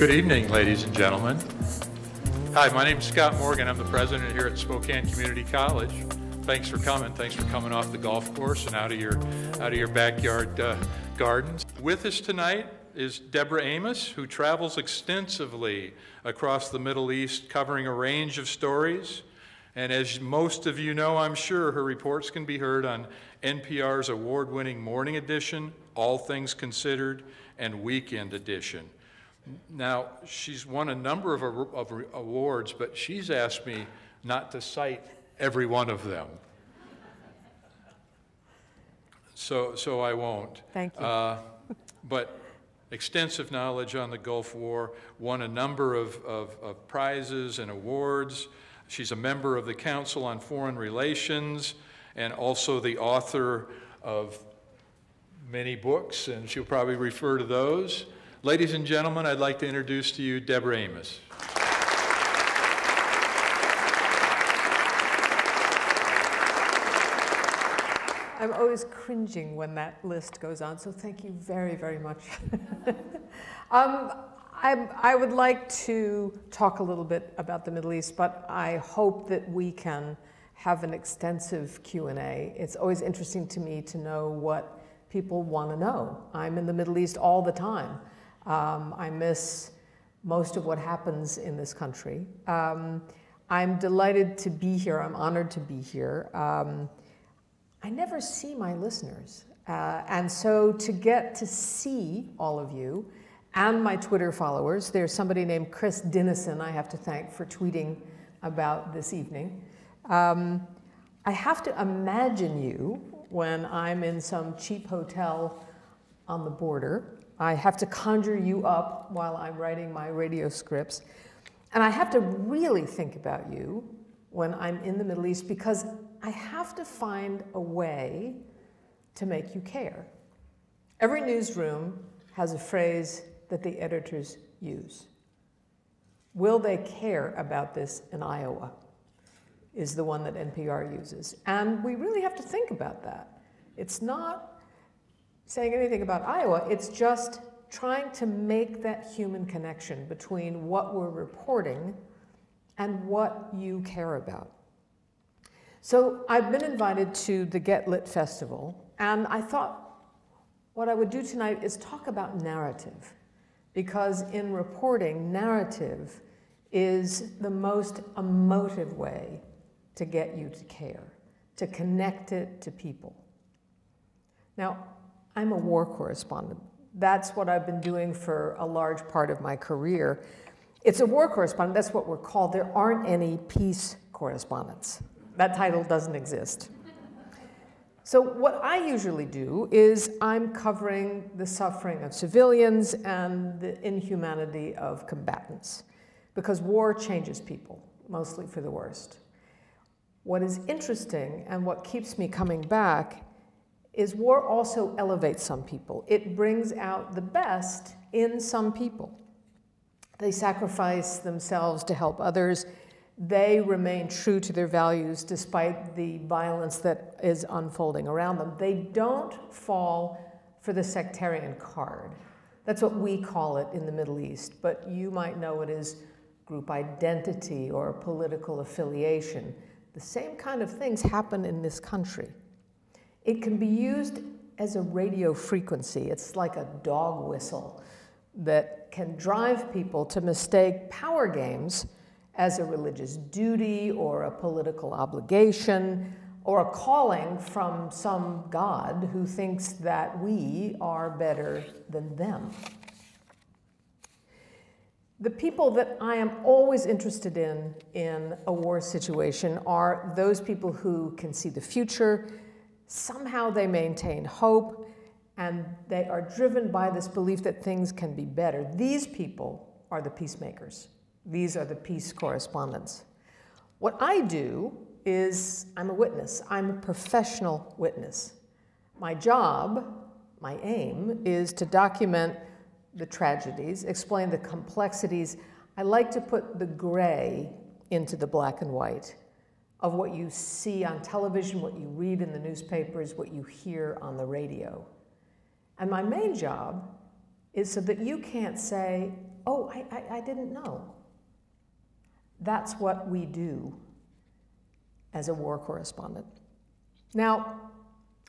Good evening, ladies and gentlemen. Hi, my name is Scott Morgan. I'm the president here at Spokane Community College. Thanks for coming. Thanks for coming off the golf course and out of your backyard gardens. With us tonight is Deborah Amos, who travels extensively across the Middle East, covering a range of stories. And as most of you know, I'm sure, her reports can be heard on NPR's award-winning Morning Edition, All Things Considered, and Weekend Edition. Now, she's won a number of awards, but she's asked me not to cite every one of them. So I won't. Thank you. But extensive knowledge on the Gulf War, won a number of prizes and awards. She's a member of the Council on Foreign Relations and also the author of many books, and she'll probably refer to those. Ladies and gentlemen, I'd like to introduce to you Deborah Amos. I'm always cringing when that list goes on, so thank you very, very much. I would like to talk a little bit about the Middle East, but I hope that we can have an extensive Q&A. It's always interesting to me to know what people want to know. I'm in the Middle East all the time. I miss most of what happens in this country. I'm delighted to be here. I'm honored to be here. I never see my listeners. And so to get to see all of you and my Twitter followers, there's somebody named Chris Dinnison I have to thank for tweeting about this evening. I have to imagine you when I'm in some cheap hotel on the border. I have to conjure you up while I'm writing my radio scripts. And I have to really think about you when I'm in the Middle East because I have to find a way to make you care. Every newsroom has a phrase that the editors use. Will they care about this in Iowa? Is the one that NPR uses. And we really have to think about that. It's not saying anything about Iowa, it's just trying to make that human connection between what we're reporting and what you care about. So I've been invited to the Get Lit Festival, and I thought what I would do tonight is talk about narrative, because in reporting, narrative is the most emotive way to get you to care, to connect it to people. Now, I'm a war correspondent. That's what I've been doing for a large part of my career. It's a war correspondent, that's what we're called. There aren't any peace correspondents. That title doesn't exist. So what I usually do is I'm covering the suffering of civilians and the inhumanity of combatants, because war changes people, mostly for the worst. What is interesting and what keeps me coming back is war also elevates some people. It brings out the best in some people. They sacrifice themselves to help others. They remain true to their values despite the violence that is unfolding around them. They don't fall for the sectarian card. That's what we call it in the Middle East, but you might know it as group identity or political affiliation. The same kind of things happen in this country. It can be used as a radio frequency. It's like a dog whistle that can drive people to mistake power games as a religious duty or a political obligation or a calling from some God who thinks that we are better than them. The people that I am always interested in a war situation are those people who can see the future. Somehow they maintain hope, and they are driven by this belief that things can be better. These people are the peacemakers. These are the peace correspondents. What I do is I'm a witness. I'm a professional witness. My job, my aim, is to document the tragedies, explain the complexities. I like to put the gray into the black and white of what you see on television, what you read in the newspapers, what you hear on the radio. And my main job is so that you can't say, oh, I didn't know. That's what we do as a war correspondent. Now,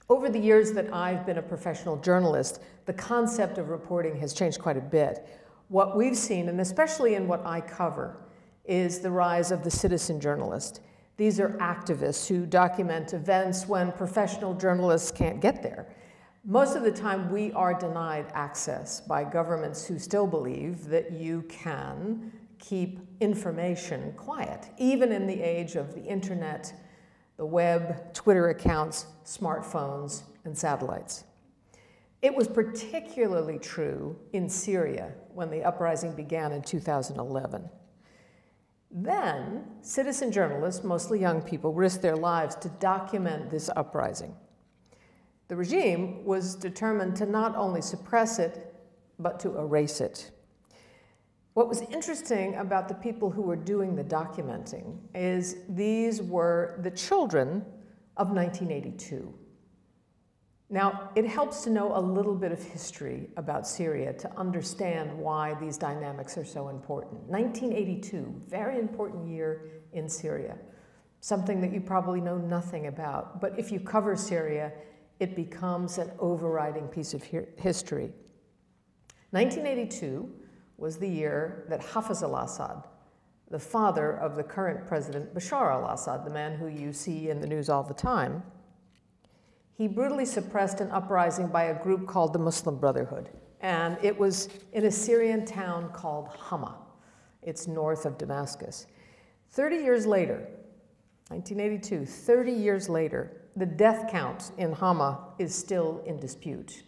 over the years that I've been a professional journalist, the concept of reporting has changed quite a bit. What we've seen, and especially in what I cover, is the rise of the citizen journalist. These are activists who document events when professional journalists can't get there. Most of the time, we are denied access by governments who still believe that you can keep information quiet, even in the age of the internet, the web, Twitter accounts, smartphones, and satellites. It was particularly true in Syria when the uprising began in 2011. Then, citizen journalists, mostly young people, risked their lives to document this uprising. The regime was determined to not only suppress it, but to erase it. What was interesting about the people who were doing the documenting is these were the children of 1982. Now, it helps to know a little bit of history about Syria to understand why these dynamics are so important. 1982, very important year in Syria, something that you probably know nothing about, but if you cover Syria, it becomes an overriding piece of history. 1982 was the year that Hafez al-Assad, the father of the current president Bashar al-Assad, the man who you see in the news all the time, he brutally suppressed an uprising by a group called the Muslim Brotherhood. And it was in a Syrian town called Hama. It's north of Damascus. 30 years later, 1982, 30 years later, the death count in Hama is still in dispute.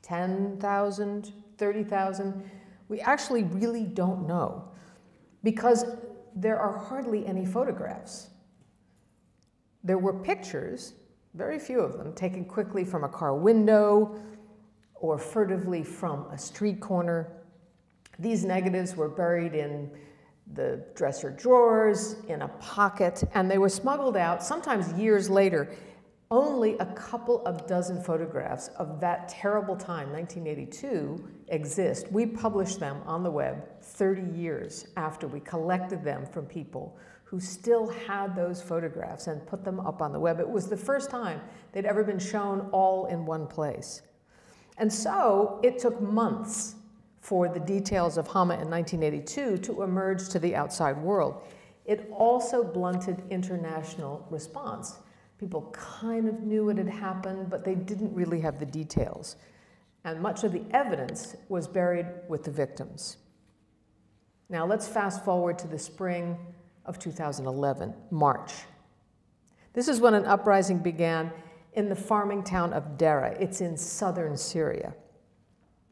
10,000, 30,000. We actually really don't know because there are hardly any photographs. There were pictures, very few of them, taken quickly from a car window or furtively from a street corner. These negatives were buried in the dresser drawers, in a pocket, and they were smuggled out, sometimes years later. Only a couple of dozen photographs of that terrible time, 1982, exist. We published them on the web 30 years after we collected them from people who still had those photographs and put them up on the web. It was the first time they'd ever been shown all in one place. And so it took months for the details of Hama in 1982 to emerge to the outside world. It also blunted international response. People kind of knew what had happened, but they didn't really have the details. And much of the evidence was buried with the victims. Now let's fast forward to the spring of 2011, March. This is when an uprising began in the farming town of Dera. It's in southern Syria.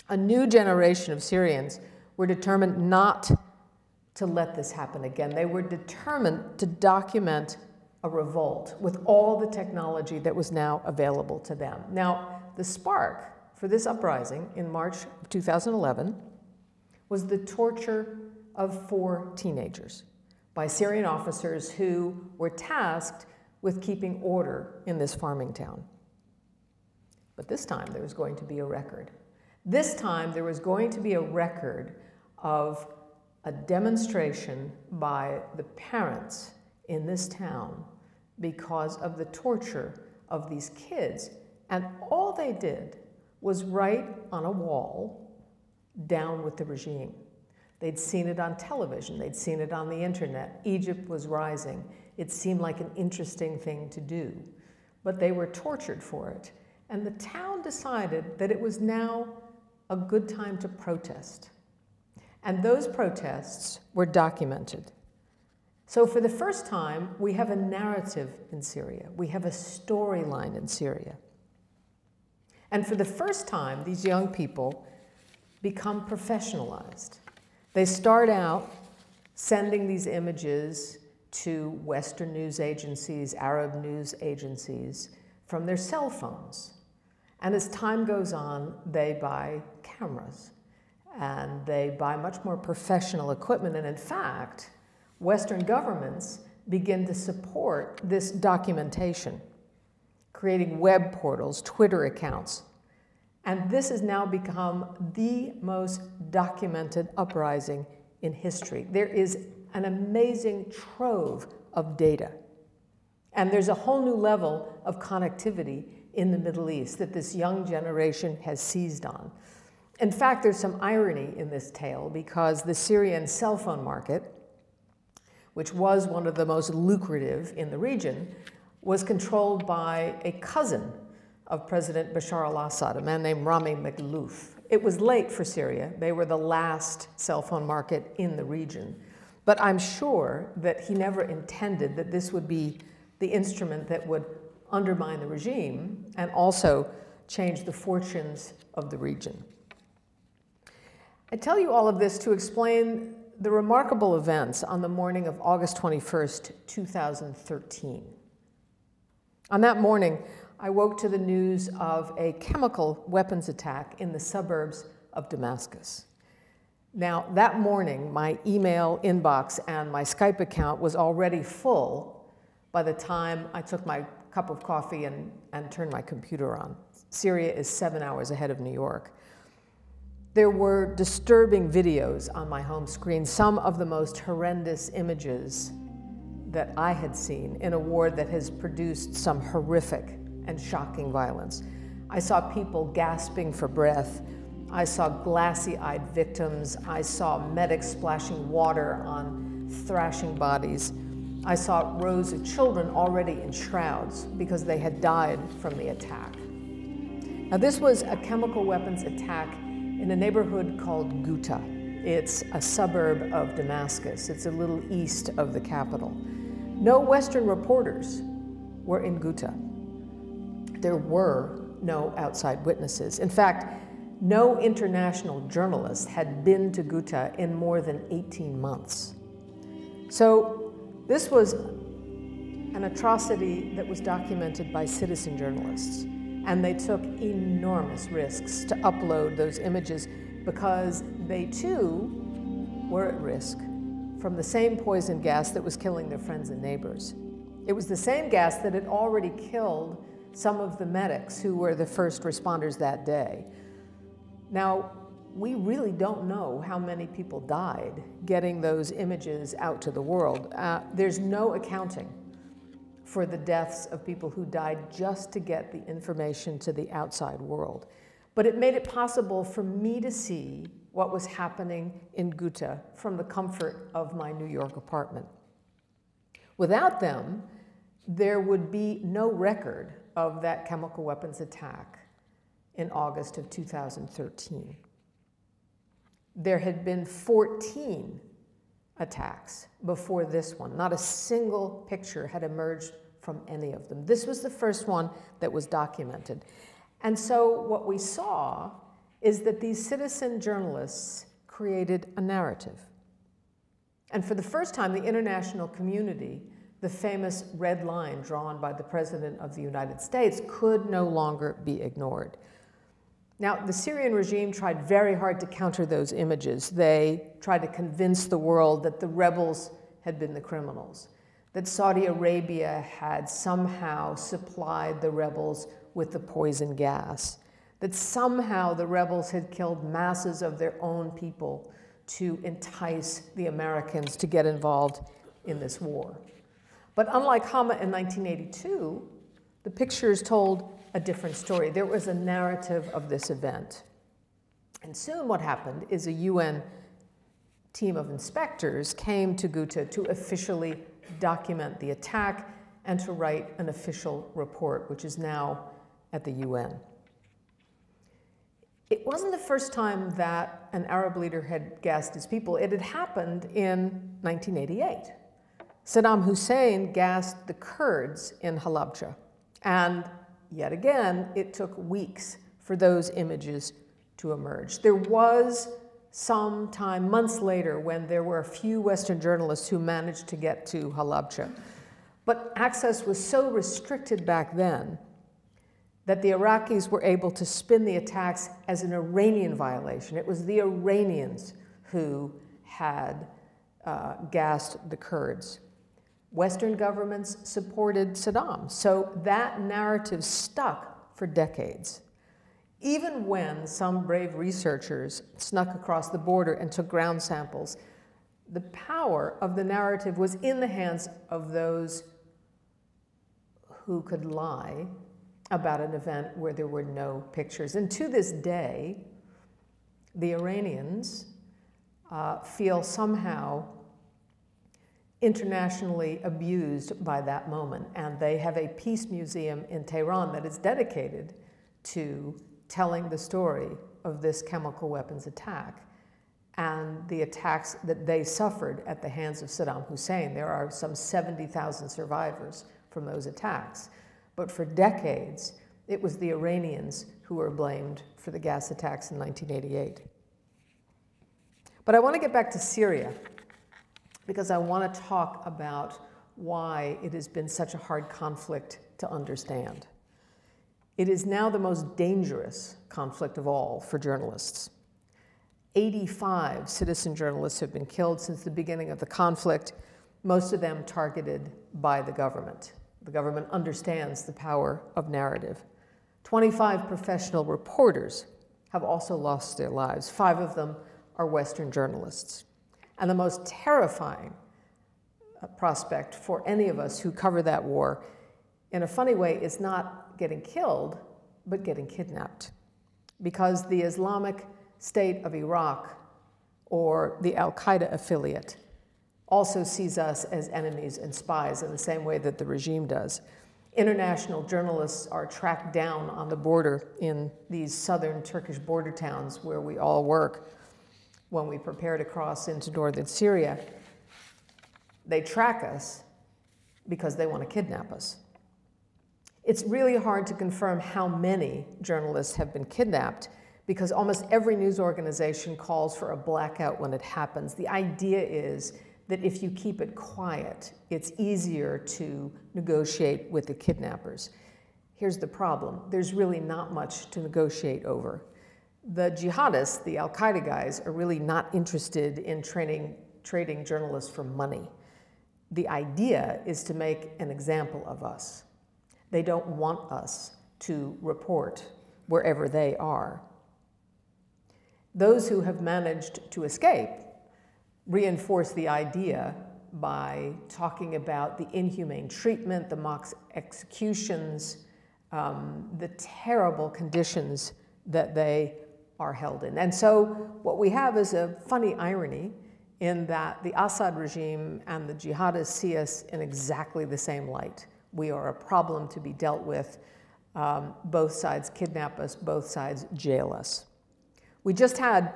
A new generation of Syrians were determined not to let this happen again. They were determined to document a revolt with all the technology that was now available to them. Now, the spark for this uprising in March of 2011 was the torture of 4 teenagers by Syrian officers who were tasked with keeping order in this farming town. But this time there was going to be a record. This time there was going to be a record of a demonstration by the parents in this town because of the torture of these kids. And all they did was write on a wall, "Down with the regime." They'd seen it on television, they'd seen it on the internet. Egypt was rising. It seemed like an interesting thing to do, but they were tortured for it. And the town decided that it was now a good time to protest. And those protests were documented. So for the first time, we have a narrative in Syria. We have a storyline in Syria. And for the first time, these young people become professionalized. They start out sending these images to Western news agencies, Arab news agencies, from their cell phones. And as time goes on, they buy cameras, and they buy much more professional equipment. And in fact, Western governments begin to support this documentation, creating web portals, Twitter accounts. And this has now become the most documented uprising in history. There is an amazing trove of data. And there's a whole new level of connectivity in the Middle East that this young generation has seized on. In fact, there's some irony in this tale because the Syrian cell phone market, which was one of the most lucrative in the region, was controlled by a cousin of President Bashar al-Assad, a man named Rami Maghlouf. It was late for Syria. They were the last cell phone market in the region. But I'm sure that he never intended that this would be the instrument that would undermine the regime and also change the fortunes of the region. I tell you all of this to explain the remarkable events on the morning of August 21st, 2013. On that morning, I woke to the news of a chemical weapons attack in the suburbs of Damascus. Now, that morning, my email inbox and my Skype account was already full by the time I took my cup of coffee and turned my computer on. Syria is 7 hours ahead of New York. There were disturbing videos on my home screen, some of the most horrendous images that I had seen in a war that has produced some horrific and shocking violence. I saw people gasping for breath. I saw glassy-eyed victims. I saw medics splashing water on thrashing bodies. I saw rows of children already in shrouds because they had died from the attack. Now, this was a chemical weapons attack in a neighborhood called Ghouta. It's a suburb of Damascus. It's a little east of the capital. No Western reporters were in Ghouta. There were no outside witnesses. In fact, no international journalist had been to Ghouta in more than 18 months. So this was an atrocity that was documented by citizen journalists, and they took enormous risks to upload those images because they too were at risk from the same poison gas that was killing their friends and neighbors. It was the same gas that had already killed some of the medics who were the first responders that day. Now, we really don't know how many people died getting those images out to the world. There's no accounting for the deaths of people who died just to get the information to the outside world. But it made it possible for me to see what was happening in Ghouta from the comfort of my New York apartment. Without them, there would be no record of that chemical weapons attack in August of 2013. There had been 14 attacks before this one. Not a single picture had emerged from any of them. This was the first one that was documented. And so what we saw is that these citizen journalists created a narrative. And for the first time, the international community, the famous red line drawn by the President of the United States, could no longer be ignored. Now, the Syrian regime tried very hard to counter those images. They tried to convince the world that the rebels had been the criminals, that Saudi Arabia had somehow supplied the rebels with the poison gas, that somehow the rebels had killed masses of their own people to entice the Americans to get involved in this war. But unlike Hama in 1982, the pictures told a different story. There was a narrative of this event. And soon what happened is a UN team of inspectors came to Ghouta to officially document the attack and to write an official report, which is now at the UN. It wasn't the first time that an Arab leader had gassed his people. It had happened in 1988. Saddam Hussein gassed the Kurds in Halabja. And yet again, it took weeks for those images to emerge. There was some time, months later, when there were a few Western journalists who managed to get to Halabja. But access was so restricted back then that the Iraqis were able to spin the attacks as an Iranian violation. It was the Iranians who had gassed the Kurds. Western governments supported Saddam, so that narrative stuck for decades. Even when some brave researchers snuck across the border and took ground samples, the power of the narrative was in the hands of those who could lie about an event where there were no pictures. And to this day, the Iranians feel somehow internationally abused by that moment. And they have a peace museum in Tehran that is dedicated to telling the story of this chemical weapons attack and the attacks that they suffered at the hands of Saddam Hussein. There are some 70,000 survivors from those attacks. But for decades, it was the Iranians who were blamed for the gas attacks in 1988. But I want to get back to Syria, because I want to talk about why it has been such a hard conflict to understand. It is now the most dangerous conflict of all for journalists. 85 citizen journalists have been killed since the beginning of the conflict, most of them targeted by the government. The government understands the power of narrative. 25 professional reporters have also lost their lives. 5 of them are Western journalists. And the most terrifying prospect for any of us who cover that war, in a funny way, is not getting killed, but getting kidnapped. Because the Islamic State of Iraq, or the Al-Qaeda affiliate, also sees us as enemies and spies in the same way that the regime does. International journalists are tracked down on the border in these southern Turkish border towns where we all work when we prepare to cross into northern Syria. They track us because they want to kidnap us. It's really hard to confirm how many journalists have been kidnapped, because almost every news organization calls for a blackout when it happens. The idea is that if you keep it quiet, it's easier to negotiate with the kidnappers. Here's the problem. There's really not much to negotiate over. The jihadists, the Al-Qaeda guys, are really not interested in trading journalists for money. The idea is to make an example of us. They don't want us to report wherever they are. Those who have managed to escape reinforce the idea by talking about the inhumane treatment, the mock executions, the terrible conditions that they are held in. And so what we have is a funny irony in that the Assad regime and the jihadists see us in exactly the same light. We are a problem to be dealt with. Both sides kidnap us, both sides jail us. We just had,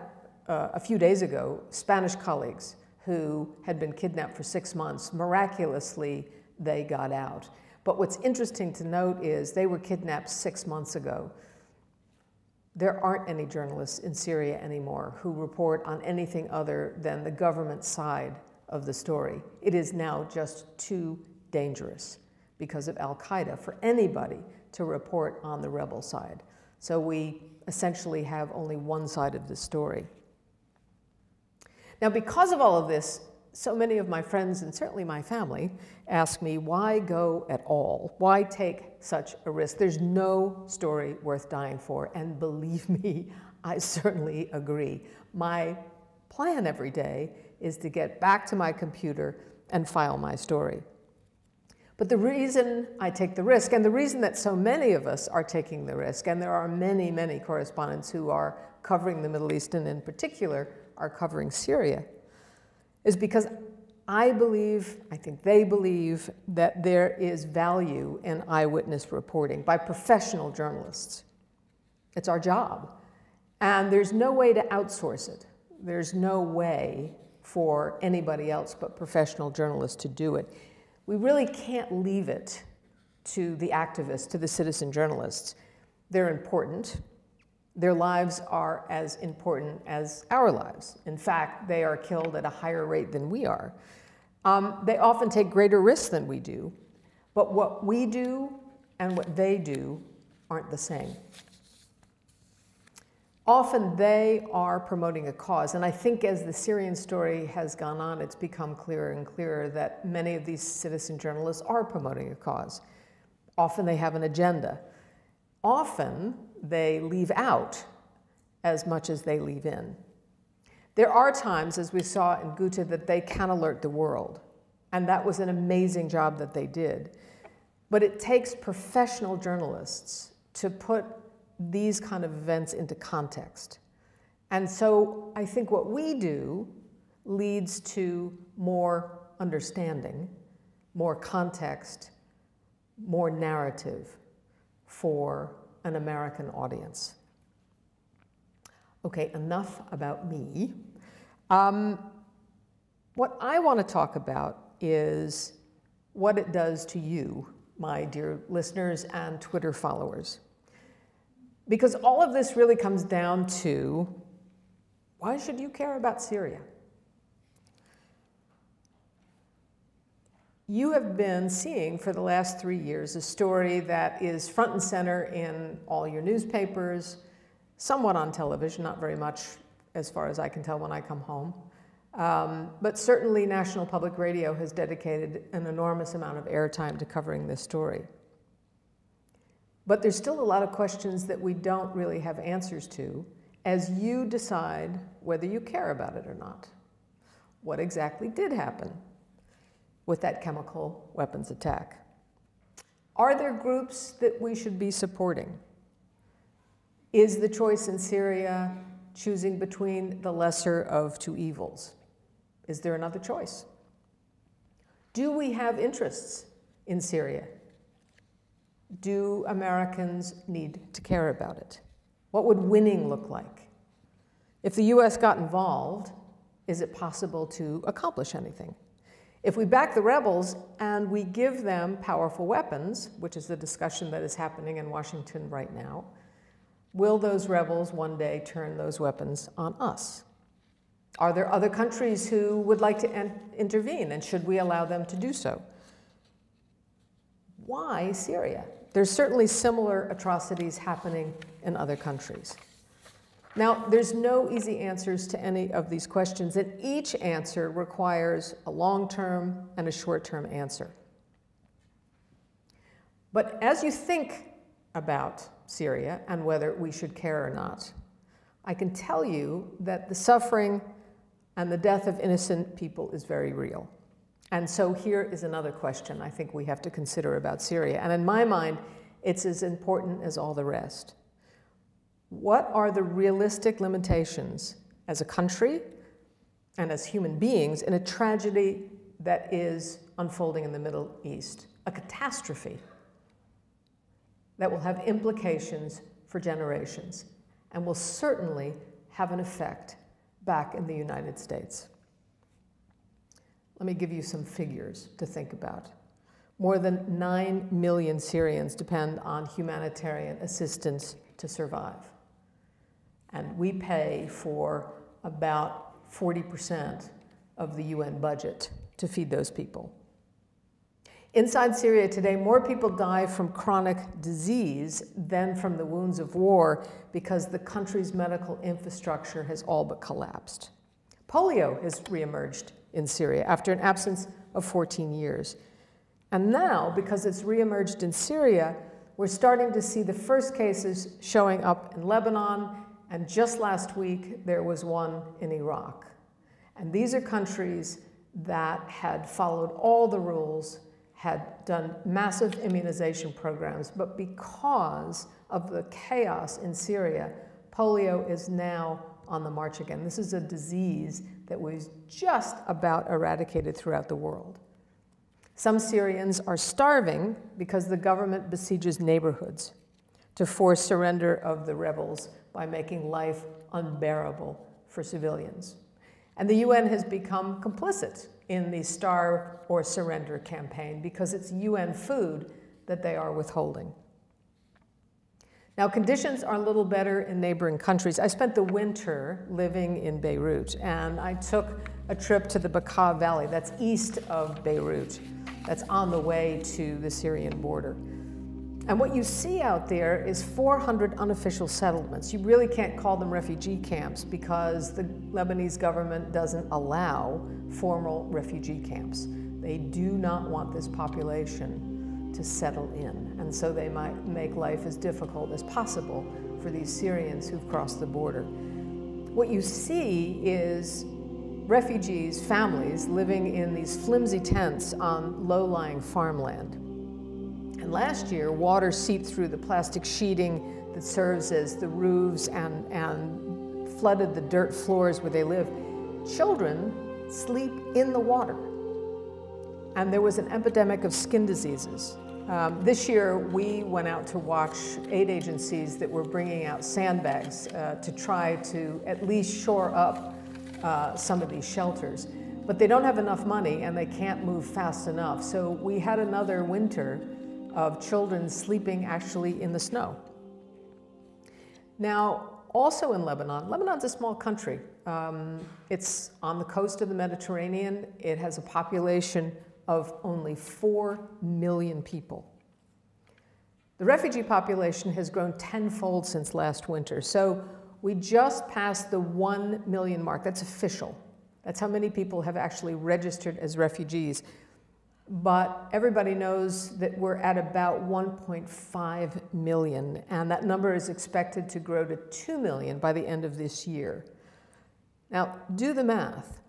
a few days ago, Spanish colleagues who had been kidnapped for 6 months. Miraculously, they got out. But what's interesting to note is they were kidnapped 6 months ago. There aren't any journalists in Syria anymore who report on anything other than the government side of the story. It is now just too dangerous because of Al-Qaeda for anybody to report on the rebel side. So we essentially have only one side of the story. Now, because of all of this, so many of my friends, and certainly my family, ask me, why go at all? Why take such a risk? There's no story worth dying for, and believe me, I certainly agree. My plan every day is to get back to my computer and file my story. But the reason I take the risk, and the reason that so many of us are taking the risk, and there are many, many correspondents who are covering the Middle East, and in particular are covering Syria, is because I believe, I think they believe, that there is value in eyewitness reporting by professional journalists. It's our job. And there's no way to outsource it. There's no way for anybody else but professional journalists to do it. We really can't leave it to the activists, to the citizen journalists. They're important. Their lives are as important as our lives. In fact, they are killed at a higher rate than we are. They often take greater risks than we do, but what we do and what they do aren't the same. Often they are promoting a cause, and I think as the Syrian story has gone on, it's become clearer and clearer that many of these citizen journalists are promoting a cause. Often they have an agenda. Often they leave out as much as they leave in. There are times, as we saw in Ghouta, that they can alert the world, and that was an amazing job that they did. But it takes professional journalists to put these kind of events into context. And so I think what we do leads to more understanding, more context, more narrative for an American audience. Okay, enough about me. What I want to talk about is what it does to you, my dear listeners and Twitter followers. Because all of this really comes down to, why should you care about Syria? You have been seeing for the last 3 years a story that is front and center in all your newspapers, somewhat on television, not very much as far as I can tell when I come home. But certainly National Public Radio has dedicated an enormous amount of airtime to covering this story. But there's still a lot of questions that we don't really have answers to as you decide whether you care about it or not. What exactly did happen with that chemical weapons attack? Are there groups that we should be supporting? Is the choice in Syria choosing between the lesser of two evils? Is there another choice? Do we have interests in Syria? Do Americans need to care about it? What would winning look like? If the US got involved, is it possible to accomplish anything? If we back the rebels and we give them powerful weapons, which is the discussion that is happening in Washington right now, will those rebels one day turn those weapons on us? Are there other countries who would like to intervene, and should we allow them to do so? Why Syria? There's certainly similar atrocities happening in other countries. Now, there's no easy answers to any of these questions, and each answer requires a long-term and a short-term answer. But as you think about Syria and whether we should care or not, I can tell you that the suffering and the death of innocent people is very real. And so here is another question I think we have to consider about Syria. And in my mind, it's as important as all the rest. What are the realistic limitations as a country and as human beings in a tragedy that is unfolding in the Middle East? A catastrophe that will have implications for generations and will certainly have an effect back in the United States. Let me give you some figures to think about. More than 9 million Syrians depend on humanitarian assistance to survive. And we pay for about 40% of the UN budget to feed those people. Inside Syria today, more people die from chronic disease than from the wounds of war because the country's medical infrastructure has all but collapsed. Polio has reemerged in Syria after an absence of 14 years. And now, because it's reemerged in Syria, we're starting to see the first cases showing up in Lebanon, and just last week there was one in Iraq. And these are countries that had followed all the rules, had done massive immunization programs, but because of the chaos in Syria, polio is now on the march again. This is a disease that was just about eradicated throughout the world. Some Syrians are starving because the government besieges neighborhoods to force surrender of the rebels by making life unbearable for civilians. And the UN has become complicit in the Starve or Surrender campaign because it's UN food that they are withholding. Now, conditions are a little better in neighboring countries. I spent the winter living in Beirut, and I took a trip to the Bekaa Valley, that's east of Beirut, that's on the way to the Syrian border. And what you see out there is 400 unofficial settlements. You really can't call them refugee camps because the Lebanese government doesn't allow formal refugee camps. They do not want this population to settle in, and so they might make life as difficult as possible for these Syrians who've crossed the border. What you see is refugees, families living in these flimsy tents on low-lying farmland. And last year, water seeped through the plastic sheeting that serves as the roofs and flooded the dirt floors where they live. Children sleep in the water. And there was an epidemic of skin diseases. This year, we went out to watch aid agencies that were bringing out sandbags to try to at least shore up some of these shelters. But they don't have enough money and they can't move fast enough. So we had another winter of children sleeping actually in the snow. Now, also in Lebanon, Lebanon's a small country. It's on the coast of the Mediterranean. It has a population of only 4 million people. The refugee population has grown tenfold since last winter. So we just passed the 1 million mark. That's official. That's how many people have actually registered as refugees. But everybody knows that we're at about 1.5 million, and that number is expected to grow to 2 million by the end of this year. Now, do the math.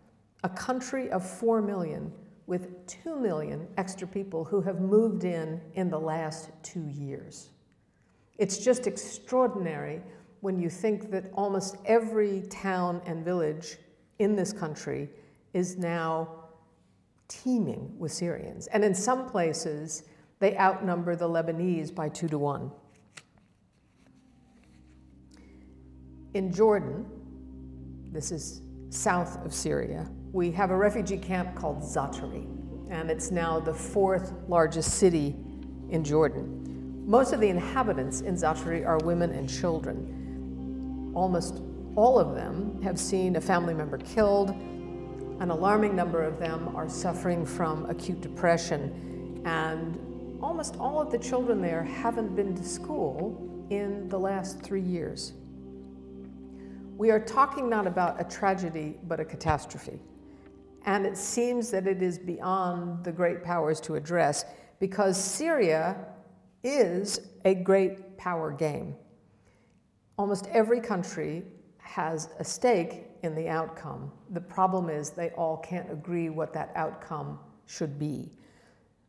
A country of 4 million with 2 million extra people who have moved in the last 2 years. It's just extraordinary when you think that almost every town and village in this country is now teeming with Syrians. And in some places, they outnumber the Lebanese by 2 to 1. In Jordan, this is south of Syria, we have a refugee camp called Zaatari, and it's now the 4th largest city in Jordan. Most of the inhabitants in Zaatari are women and children. Almost all of them have seen a family member killed. An alarming number of them are suffering from acute depression, and almost all of the children there haven't been to school in the last 3 years. We are talking not about a tragedy, but a catastrophe. And it seems that it is beyond the great powers to address, because Syria is a great power game. Almost every country has a stake in the outcome. The problem is they all can't agree what that outcome should be.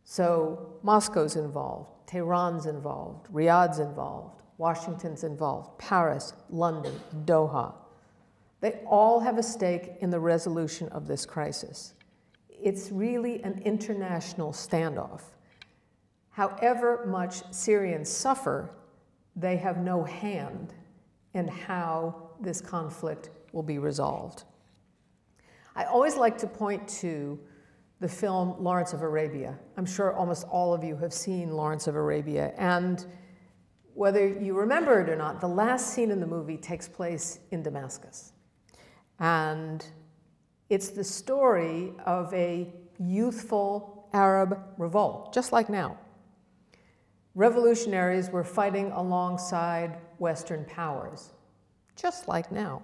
So Moscow's involved, Tehran's involved, Riyadh's involved, Washington's involved, Paris, London, Doha. They all have a stake in the resolution of this crisis. It's really an international standoff. However much Syrians suffer, they have no hand in how this conflict will be resolved. I always like to point to the film Lawrence of Arabia. I'm sure almost all of you have seen Lawrence of Arabia, and whether you remember it or not, the last scene in the movie takes place in Damascus. And it's the story of a youthful Arab revolt, just like now. Revolutionaries were fighting alongside Western powers, just like now.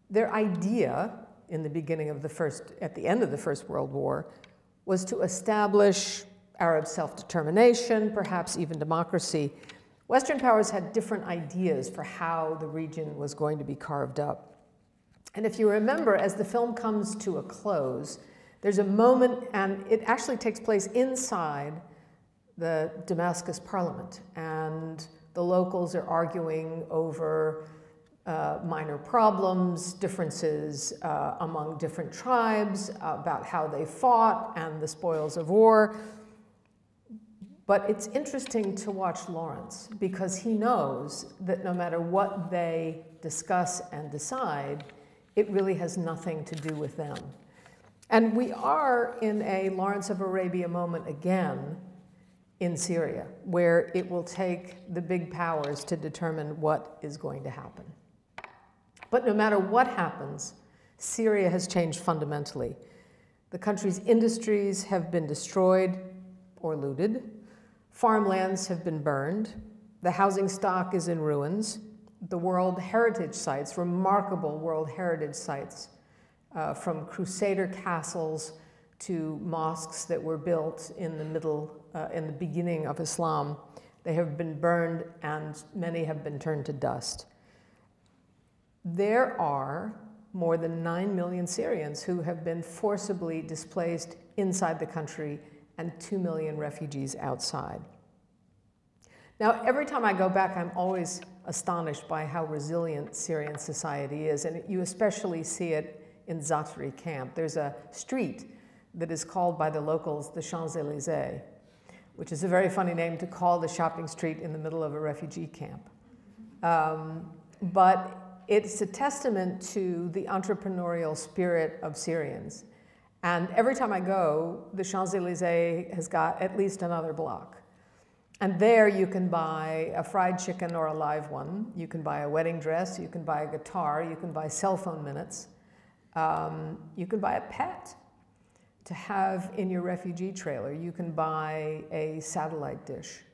Their idea in the beginning of at the end of the First World War was to establish Arab self-determination, perhaps even democracy. Western powers had different ideas for how the region was going to be carved up. And if you remember, as the film comes to a close, there's a moment, and it actually takes place inside the Damascus parliament, and the locals are arguing over minor problems, differences among different tribes, about how they fought and the spoils of war. But it's interesting to watch Lawrence, because he knows that no matter what they discuss and decide, it really has nothing to do with them. And we are in a Lawrence of Arabia moment again in Syria, where it will take the big powers to determine what is going to happen. But no matter what happens, Syria has changed fundamentally. The country's industries have been destroyed or looted. Farmlands have been burned. The housing stock is in ruins. The World Heritage Sites, remarkable World Heritage Sites, from Crusader castles to mosques that were built in the beginning of Islam, They have been burned, and many have been turned to dust. There are more than 9 million Syrians who have been forcibly displaced inside the country and 2 million refugees outside. Now, every time I go back, I'm always astonished by how resilient Syrian society is, and you especially see it in Zatri camp. There's a street that is called by the locals the Champs-Élysées, which is a very funny name to call the shopping street in the middle of a refugee camp. But it's a testament to the entrepreneurial spirit of Syrians. And every time I go, the Champs-Élysées has got at least another block. And there you can buy a fried chicken or a live one. You can buy a wedding dress. You can buy a guitar. You can buy cell phone minutes. You can buy a pet to have in your refugee trailer. You can buy a satellite dish.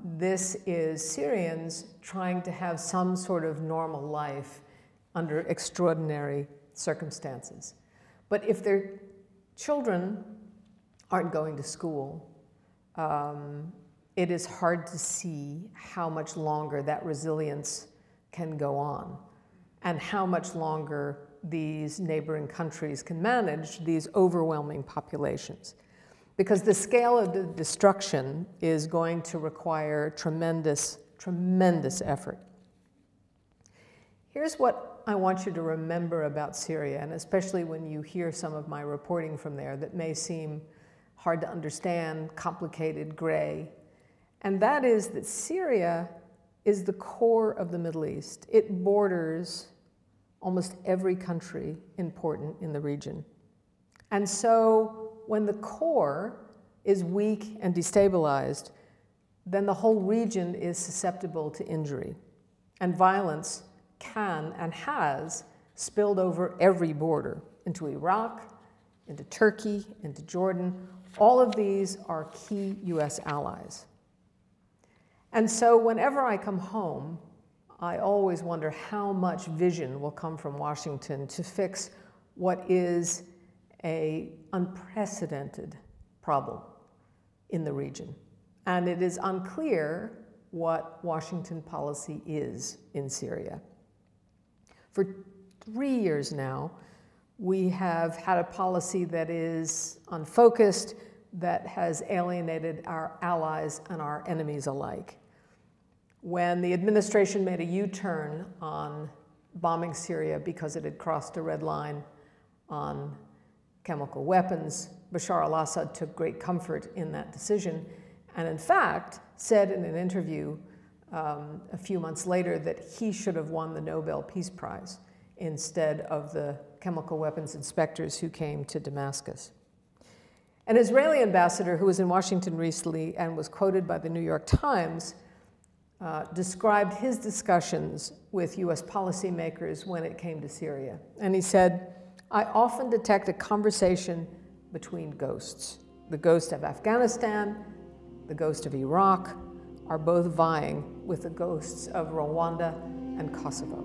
This is Syrians trying to have some sort of normal life under extraordinary circumstances. But if their children aren't going to school, it is hard to see how much longer that resilience can go on and how much longer these neighboring countries can manage these overwhelming populations. Because the scale of the destruction is going to require tremendous, tremendous effort. Here's what I want you to remember about Syria, and especially when you hear some of my reporting from there that may seem hard to understand, complicated, gray. And that is that Syria is the core of the Middle East. It borders almost every country important in the region. And so when the core is weak and destabilized, then the whole region is susceptible to injury. And violence can and has spilled over every border, into Iraq, into Turkey, into Jordan. All of these are key US allies. And so whenever I come home, I always wonder how much vision will come from Washington to fix what is an unprecedented problem in the region. And it is unclear what Washington policy is in Syria. For 3 years now, we have had a policy that is unfocused, that has alienated our allies and our enemies alike. When the administration made a U-turn on bombing Syria because it had crossed a red line on chemical weapons, Bashar al-Assad took great comfort in that decision, and in fact said in an interview a few months later that he should have won the Nobel Peace Prize instead of the chemical weapons inspectors who came to Damascus. An Israeli ambassador who was in Washington recently and was quoted by the New York Times described his discussions with US policymakers when it came to Syria. And he said, "I often detect a conversation between ghosts. The ghost of Afghanistan, the ghost of Iraq are both vying with the ghosts of Rwanda and Kosovo."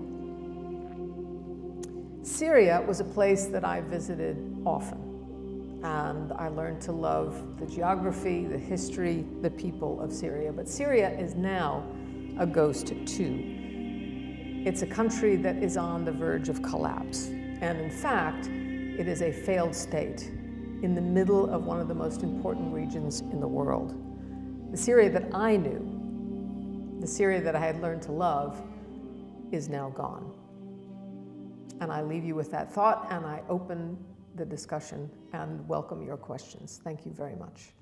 Syria was a place that I visited often, and I learned to love the geography, the history, the people of Syria. But Syria is now a ghost too. It's a country that is on the verge of collapse. And in fact, it is a failed state in the middle of one of the most important regions in the world. The Syria that I knew, the Syria that I had learned to love, is now gone. And I leave you with that thought, and I open the discussion and welcome your questions. Thank you very much.